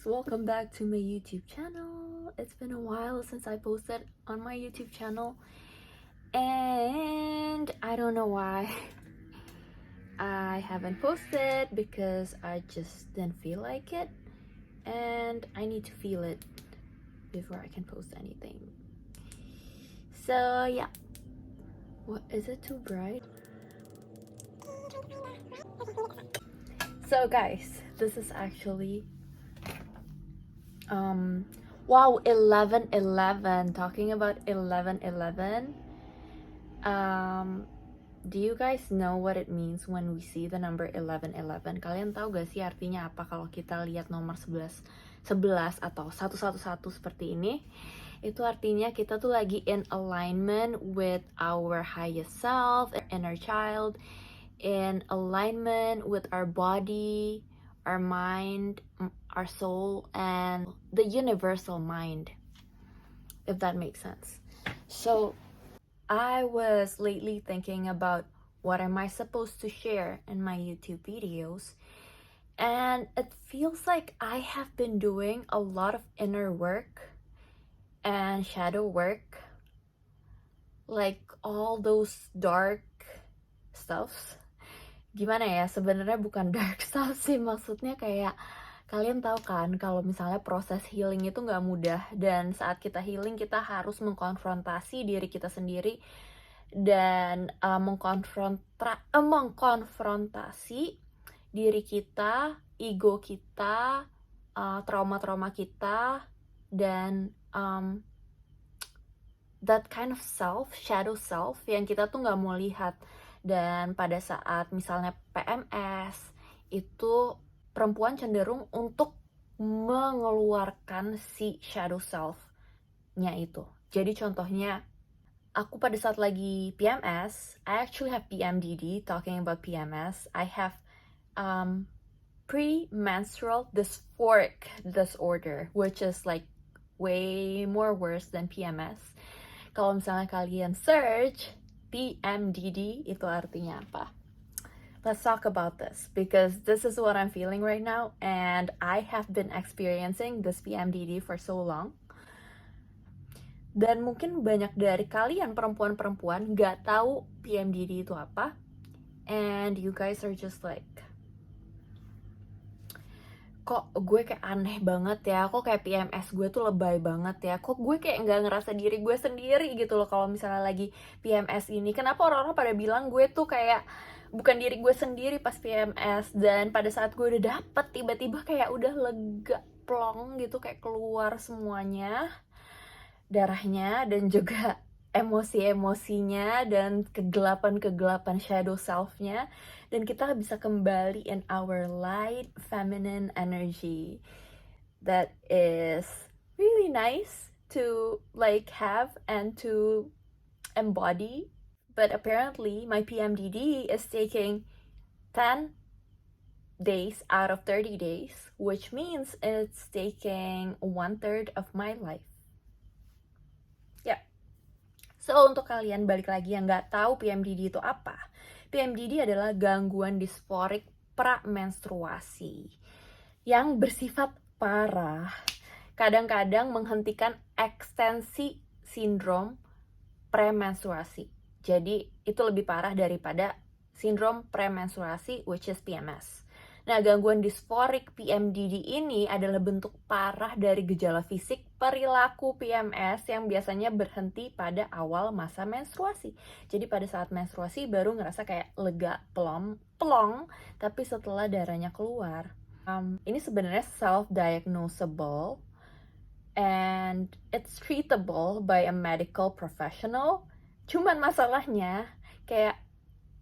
welcome back to my YouTube channel. It's been a while since I posted on my YouTube channel, and I don't know why I haven't posted because I just didn't feel like it, and I need to feel it before I can post anything. So yeah, what is it too bright? So guys, this is actually wow, 11:11. Talking about 11:11, do you guys know what it means when we see the number 11:11? Kalian tahu gak sih artinya apa kalau kita lihat nomor 11 atau 111 seperti ini? Itu artinya kita tuh lagi in alignment with our highest self, inner child, in alignment with our body, our mind, our soul, and the universal mind, if that makes sense. So I was lately thinking about what am I supposed to share in my YouTube videos, and it feels like I have been doing a lot of inner work and shadow work, like all those dark stuffs. Gimana ya, sebenarnya bukan dark stuff sih, maksudnya kayak kalian tahu kan kalau misalnya proses healing itu nggak mudah, dan saat kita healing kita harus mengkonfrontasi diri kita sendiri dan mengkonfrontasi diri kita, ego kita, trauma-trauma kita, dan that kind of self, shadow self yang kita tuh nggak mau lihat. Dan pada saat misalnya PMS, itu perempuan cenderung untuk mengeluarkan si shadow self-nya itu. Jadi contohnya, aku pada saat lagi PMS, I actually have PMDD. Talking about PMS, I have premenstrual dysphoric disorder, which is like way more worse than PMS. Kalau misalnya kalian search PMDD, itu artinya apa? Let's talk about this because this is what I'm feeling right now, and I have been experiencing this PMDD for so long. Dan mungkin banyak dari kalian perempuan-perempuan gak tahu PMDD itu apa, and you guys are just like, kok gue kayak aneh banget ya, kok kayak PMS gue tuh lebay banget ya, kok gue kayak nggak ngerasa diri gue sendiri gitu loh kalau misalnya lagi PMS ini. Kenapa orang-orang pada bilang gue tuh kayak bukan diri gue sendiri pas PMS, dan pada saat gue udah dapet tiba-tiba kayak udah lega plong gitu, kayak keluar semuanya darahnya dan juga emosi-emosinya dan kegelapan-kegelapan shadow self-nya, dan kita bisa kembali in our light feminine energy that is really nice to like have and to embody. But apparently my PMDD is taking 10 days out of 30 days, which means it's taking 1/3 of my life. So, untuk kalian balik lagi yang nggak tahu PMDD itu apa, PMDD adalah gangguan disforik pramenstruasi yang bersifat parah, kadang-kadang menghentikan ekstensi sindrom premenstruasi. Jadi, itu lebih parah daripada sindrom premenstruasi, which is PMS. Nah, gangguan disforik PMDD ini adalah bentuk parah dari gejala fisik perilaku PMS yang biasanya berhenti pada awal masa menstruasi. Jadi pada saat menstruasi baru ngerasa kayak lega, plong, tapi setelah darahnya keluar. Ini sebenarnya self-diagnosable and it's treatable by a medical professional. Cuman masalahnya kayak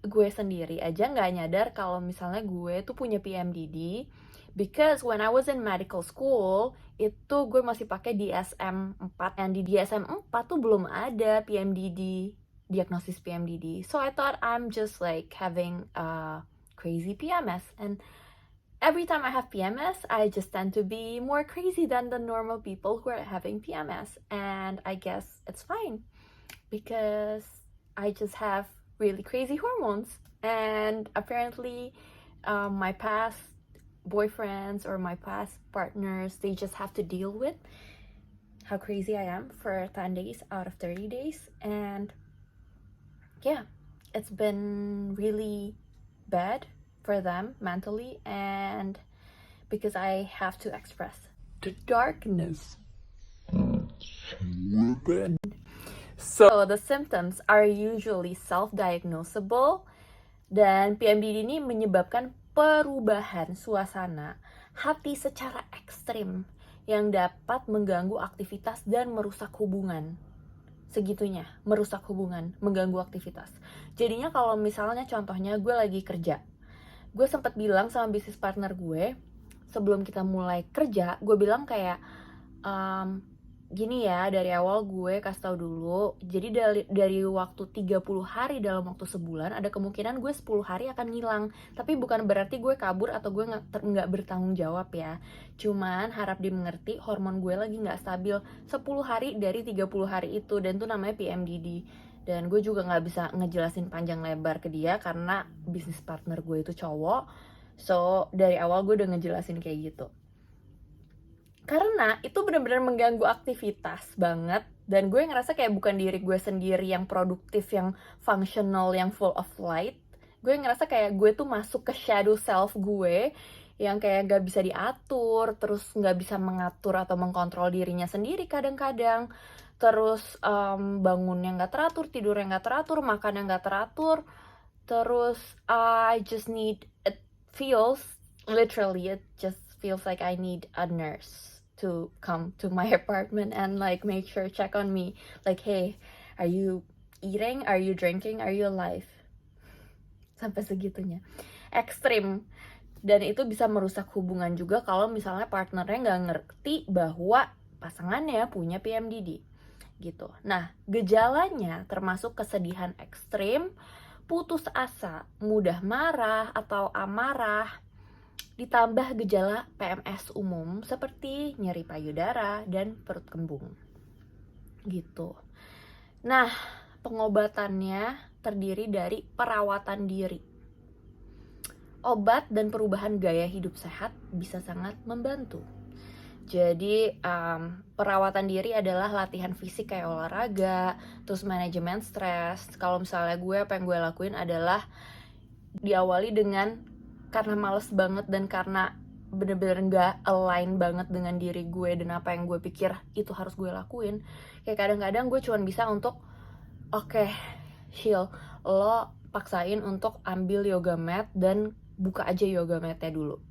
gue sendiri aja nggak nyadar kalau misalnya gue tuh punya PMDD, because when I was in medical school itu gue masih pakai DSM-4, dan di DSM-4 tuh belum ada PMDD, diagnosis PMDD. So I thought I'm just like having a crazy PMS, and every time I have PMS I just tend to be more crazy than the normal people who are having PMS, and I guess it's fine because I just have really crazy hormones. And apparently my past boyfriends or my past partners, they just have to deal with how crazy I am for 10 days out of 30 days. And yeah, it's been really bad for them mentally, and because I have to express the darkness. So the symptoms are usually self-diagnosable, dan PMDD ini menyebabkan perubahan suasana hati secara ekstrim yang dapat mengganggu aktivitas dan merusak hubungan. Segitunya, merusak hubungan, mengganggu aktivitas. Jadinya kalau misalnya contohnya gue lagi kerja, gue sempat bilang sama bisnis partner gue sebelum kita mulai kerja, gue bilang kayak gini ya, dari awal gue kasih tau dulu, jadi dari waktu 30 hari dalam waktu sebulan, ada kemungkinan gue 10 hari akan ngilang. Tapi bukan berarti gue kabur atau gue nggak bertanggung jawab ya. Cuman harap dimengerti, hormon gue lagi nggak stabil 10 hari dari 30 hari itu, dan itu namanya PMDD. Dan gue juga nggak bisa ngejelasin panjang lebar ke dia karena bisnis partner gue itu cowok. So dari awal gue udah ngejelasin kayak gitu. Karena itu benar-benar mengganggu aktivitas banget, dan gue ngerasa kayak bukan diri gue sendiri yang produktif, yang functional, yang full of light. Gue ngerasa kayak gue tuh masuk ke shadow self gue yang kayak gak bisa diatur, terus gak bisa mengatur atau mengkontrol dirinya sendiri kadang-kadang. Terus bangunnya gak teratur, tidurnya gak teratur, makannya gak teratur. Terus I just need, it feels like I need a nurse to come to my apartment and like make sure, check on me, like, hey, are you eating, are you drinking, are you alive? Sampai segitunya, ekstrim. Dan itu bisa merusak hubungan juga kalau misalnya partnernya nggak ngerti bahwa pasangannya punya PMDD gitu. Nah, gejalanya termasuk kesedihan ekstrim, putus asa, mudah marah atau amarah, ditambah gejala PMS umum seperti nyeri payudara dan perut kembung gitu. Nah, pengobatannya terdiri dari perawatan diri. Obat dan perubahan gaya hidup sehat bisa sangat membantu. Jadi perawatan diri adalah latihan fisik kayak olahraga, terus manajemen stres. Kalau misalnya gue, apa yang gue lakuin adalah diawali dengan, karena males banget dan karena bener-bener gak align banget dengan diri gue dan apa yang gue pikir itu harus gue lakuin, kayak kadang-kadang gue cuma bisa untuk oke, Shil, lo paksain untuk ambil yoga mat dan buka aja yoga matnya dulu.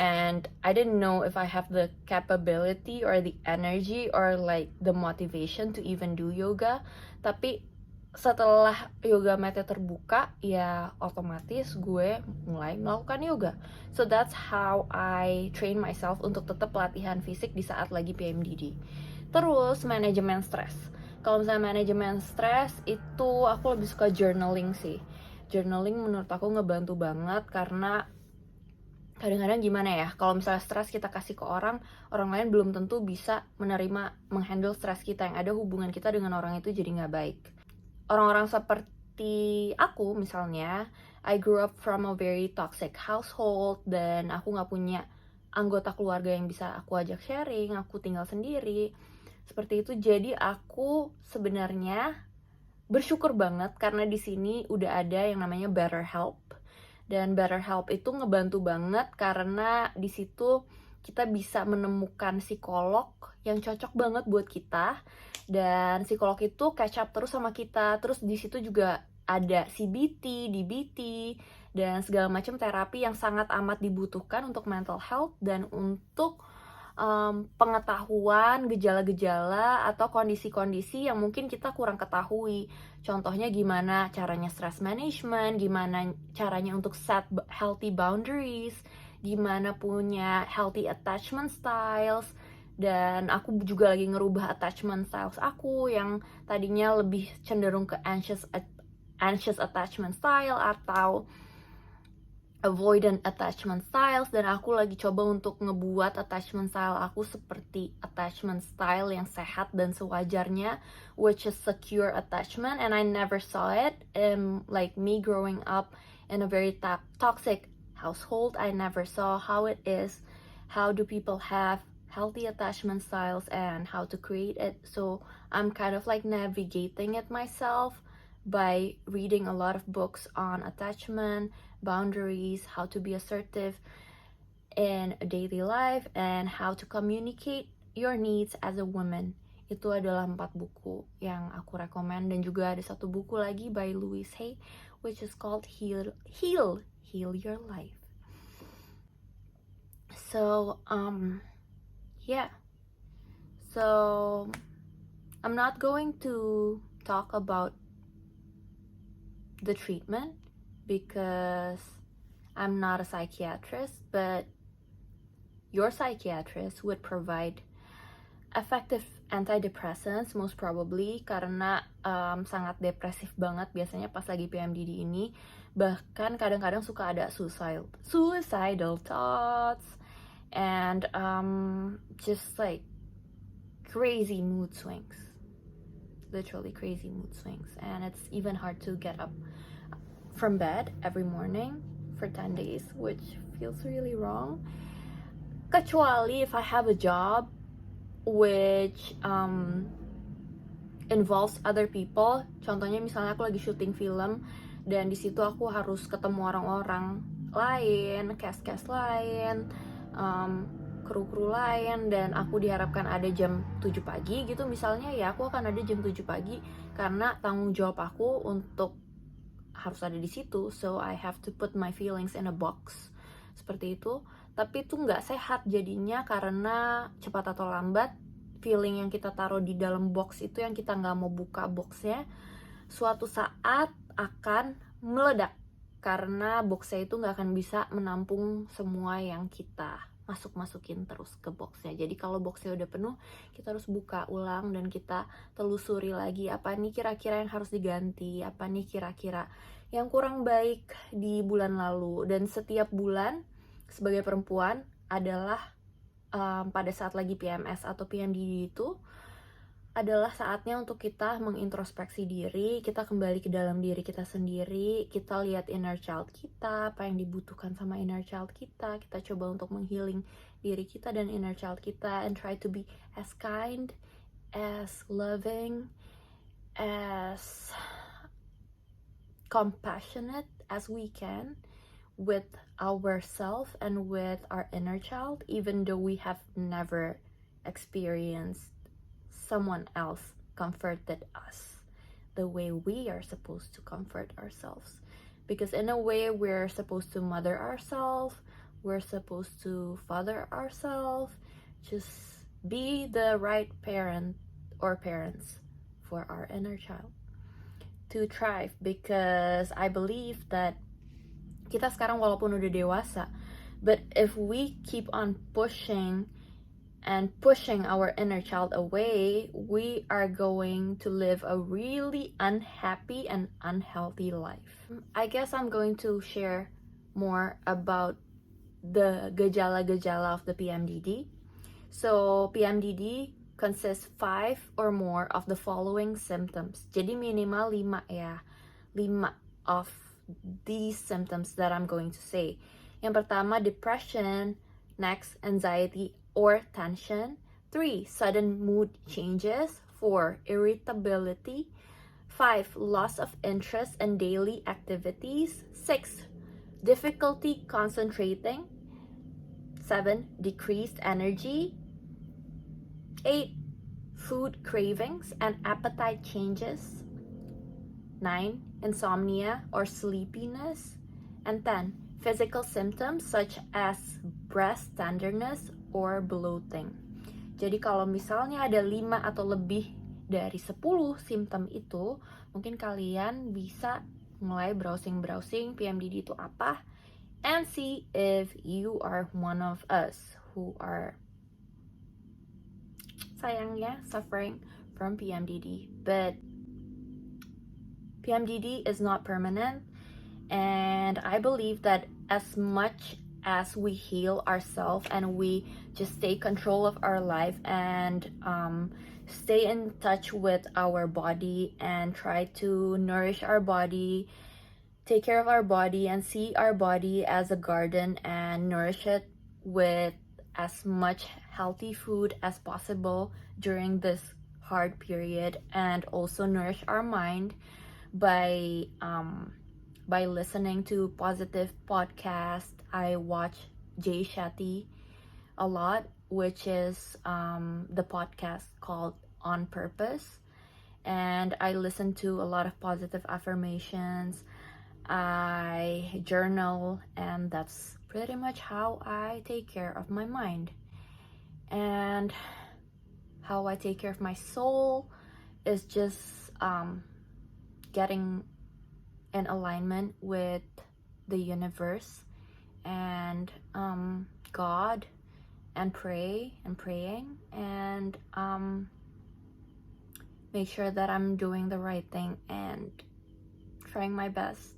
And I didn't know if I have the capability or the energy or like the motivation to even do yoga. Tapi setelah yoga matnya terbuka, ya otomatis gue mulai melakukan yoga. So that's how I train myself untuk tetap latihan fisik di saat lagi PMDD. Terus manajemen stres. Kalau misalnya manajemen stres itu aku lebih suka journaling sih. Journaling menurut aku ngebantu banget karena kadang-kadang gimana ya, kalau misalnya stres kita kasih ke orang lain belum tentu bisa menerima, menghandle stres kita, yang ada hubungan kita dengan orang itu jadi nggak baik. Orang-orang seperti aku misalnya, I grew up from a very toxic household, dan aku gak punya anggota keluarga yang bisa aku ajak sharing, aku tinggal sendiri. Seperti itu, jadi aku sebenarnya bersyukur banget karena di sini udah ada yang namanya BetterHelp. Dan BetterHelp itu ngebantu banget karena di situ kita bisa menemukan psikolog yang cocok banget buat kita, dan psikolog itu catch up terus sama kita. Terus di situ juga ada CBT, DBT, dan segala macam terapi yang sangat amat dibutuhkan untuk mental health dan untuk pengetahuan gejala-gejala atau kondisi-kondisi yang mungkin kita kurang ketahui. Contohnya gimana caranya stress management, gimana caranya untuk set healthy boundaries, gimana punya healthy attachment styles. Dan aku juga lagi ngerubah attachment styles aku yang tadinya lebih cenderung ke anxious attachment style atau avoidant attachment styles, dan aku lagi coba untuk ngebuat attachment style aku seperti attachment style yang sehat dan sewajarnya, which is secure attachment. And I never saw it like me growing up in a very toxic household. I never saw how it is, how do people have healthy attachment styles, and how to create it. So I'm kind of like navigating it myself by reading a lot of books on attachment, boundaries, how to be assertive in daily life, and how to communicate your needs as a woman. Itu adalah 4 buku yang aku rekomen, dan juga ada 1 buku lagi by Louise Hay which is called Heal Your Life. So yeah, so I'm not going to talk about the treatment because I'm not a psychiatrist, but your psychiatrist would provide effective antidepressants most probably, karena sangat depresif banget biasanya pas lagi PMDD ini. Bahkan kadang-kadang suka ada suicidal thoughts and just like crazy mood swings, literally crazy mood swings, and it's even hard to get up from bed every morning for 10 days, which feels really wrong. Kecuali if I have a job which involves other people. Contohnya misalnya aku lagi syuting film dan di situ aku harus ketemu orang-orang lain, cast lain, kru lain, dan aku diharapkan ada jam 7 pagi gitu misalnya, ya aku akan ada jam 7 pagi karena tanggung jawab aku untuk harus ada di situ. So I have to put my feelings in a box. Seperti itu. Tapi itu nggak sehat jadinya, karena cepat atau lambat feeling yang kita taruh di dalam box itu, yang kita nggak mau buka boxnya, suatu saat akan meledak, karena boxnya itu nggak akan bisa menampung semua yang kita masukin terus ke boxnya. Jadi kalau boxnya udah penuh, kita harus buka ulang dan kita telusuri lagi apa nih kira-kira yang harus diganti, apa nih kira-kira yang kurang baik di bulan lalu. Dan setiap bulan sebagai perempuan adalah pada saat lagi PMS atau PMDD itu adalah saatnya untuk kita mengintrospeksi diri, kita kembali ke dalam diri kita sendiri, kita lihat inner child kita, apa yang dibutuhkan sama inner child kita coba untuk menghealing diri kita dan inner child kita, and try to be as kind, as loving, as compassionate as we can with ourselves and with our inner child, even though we have never experienced someone else comforted us the way we are supposed to comfort ourselves. Because in a way, we're supposed to mother ourselves, we're supposed to father ourselves, just be the right parent or parents for our inner child to thrive. Because I believe that kita sekarang walaupun udah dewasa, but if we keep on pushing our inner child away, we are going to live a really unhappy and unhealthy life. I guess I'm going to share more about the gejala-gejala of the PMDD. So PMDD consists 5 or more of the following symptoms. Jadi minimal 5 ya. 5 of these symptoms that I'm going to say. Yang pertama, depression. Next, anxiety or tension. 3, sudden mood changes. 4, irritability. 5, loss of interest in daily activities. 6, difficulty concentrating. 7, decreased energy. 8, food cravings and appetite changes. 9, insomnia or sleepiness. And 10, physical symptoms such as breast tenderness or bloating. Jadi kalau misalnya ada 5 atau lebih dari 10 simptom itu, mungkin kalian bisa mulai browsing PMDD itu apa, and see if you are one of us who are sayangnya suffering from PMDD. But PMDD is not permanent, and I believe that as much as we heal ourselves and we just take control of our life and stay in touch with our body and try to nourish our body take care of our body and see our body as a garden and nourish it with as much healthy food as possible during this hard period, and also nourish our mind by listening to positive podcast. I watch Jay Shetty a lot, which is the podcast called On Purpose, and I listen to a lot of positive affirmations. I journal, and that's pretty much how I take care of my mind. And how I take care of my soul is just getting in alignment with the universe and God, and praying, and make sure that I'm doing the right thing and trying my best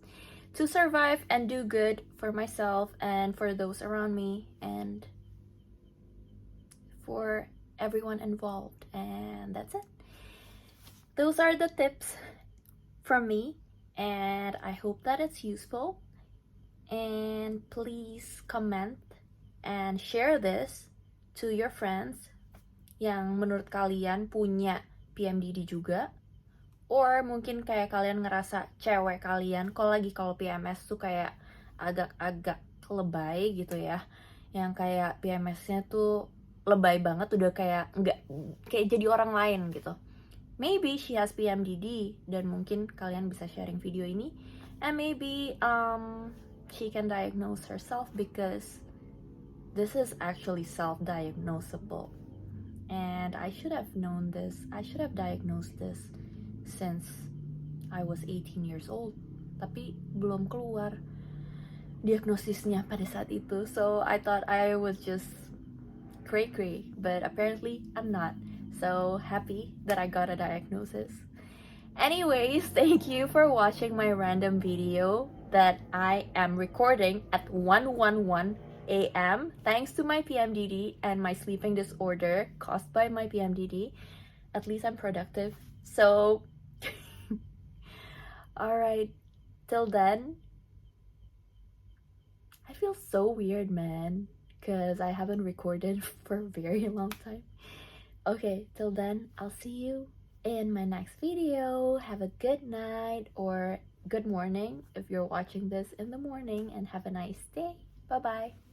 to survive and do good for myself and for those around me and for everyone involved. And that's it. Those are the tips from me, and I hope that it's useful. And please comment and share this to your friends yang menurut kalian punya PMDD juga, or mungkin kayak kalian ngerasa cewek kalian kalau PMS tuh kayak agak-agak lebay gitu ya, yang kayak PMS-nya tuh lebay banget, udah kayak nggak kayak jadi orang lain gitu. Maybe she has PMDD, dan mungkin kalian bisa sharing video ini, and maybe she can diagnose herself, because this is actually self-diagnosable. And I should have known this. I should have diagnosed this since I was 18 years old. Tapi belum keluar diagnosisnya pada saat itu. So I thought I was just cray-cray, but apparently I'm not. So happy that I got a diagnosis. Anyways, thank you for watching my random video that I am recording at 1:11 a.m. thanks to my PMDD and my sleeping disorder caused by my PMDD. At least I'm productive. So, alright, till then, I feel so weird, man, because I haven't recorded for a very long time. Okay, till then, I'll see you in my next video. Have a good night or good morning if you're watching this in the morning, and have a nice day. Bye bye.